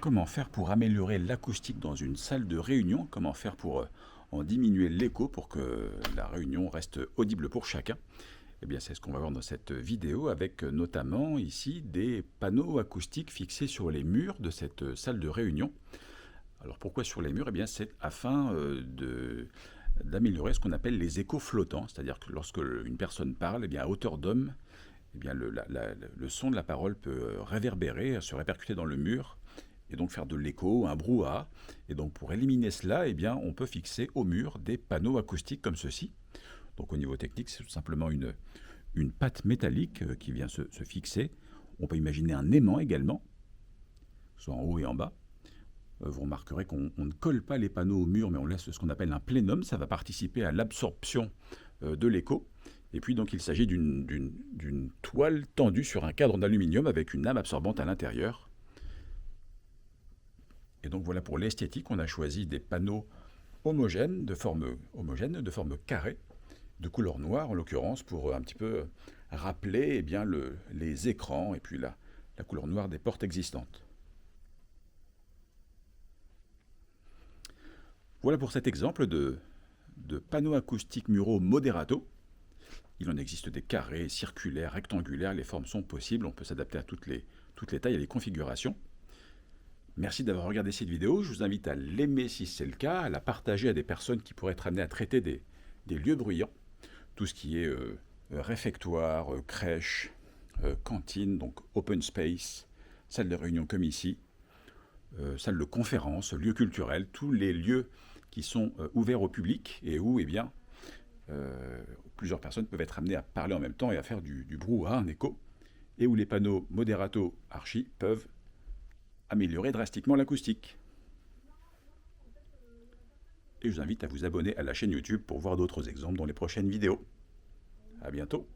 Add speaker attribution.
Speaker 1: Comment faire pour améliorer l'acoustique dans une salle de réunion? Comment faire pour en diminuer l'écho pour que la réunion reste audible pour chacun? Eh bien, c'est ce qu'on va voir dans cette vidéo avec notamment ici des panneaux acoustiques fixés sur les murs de cette salle de réunion. Alors pourquoi sur les murs? Eh bien, c'est afin d'améliorer ce qu'on appelle les échos flottants, c'est-à-dire que lorsque une personne parle, eh bien, à hauteur d'homme, eh bien, le son de la parole peut réverbérer, se répercuter dans le mur et donc faire de l'écho, un brouhaha. Et donc pour éliminer cela, eh bien, on peut fixer au mur des panneaux acoustiques comme ceci. Donc au niveau technique, c'est tout simplement une patte métallique qui vient se fixer. On peut imaginer un aimant également, soit en haut et en bas. Vous remarquerez qu'on ne colle pas les panneaux au mur, mais on laisse ce qu'on appelle un plénum. Ça va participer à l'absorption de l'écho. Et puis donc il s'agit d'une toile tendue sur un cadre d'aluminium avec une lame absorbante à l'intérieur. Et donc voilà, pour l'esthétique, on a choisi des panneaux homogènes, de forme carrée, de couleur noire en l'occurrence, pour un petit peu rappeler eh bien, les écrans et puis la couleur noire des portes existantes. Voilà pour cet exemple de panneaux acoustiques muraux Moderato. Il en existe des carrés, circulaires, rectangulaires, les formes sont possibles, on peut s'adapter à toutes les tailles et les configurations. Merci d'avoir regardé cette vidéo, je vous invite à l'aimer si c'est le cas, à la partager à des personnes qui pourraient être amenées à traiter des lieux bruyants, tout ce qui est réfectoire, crèche, cantine, donc open space, salle de réunion comme ici, salle de conférence, lieux culturels, tous les lieux qui sont ouverts au public et où eh bien, plusieurs personnes peuvent être amenées à parler en même temps et à faire du brouhaha, un écho, et où les panneaux Moderato Archi peuvent améliorer drastiquement l'acoustique. Et je vous invite à vous abonner à la chaîne YouTube pour voir d'autres exemples dans les prochaines vidéos. À bientôt.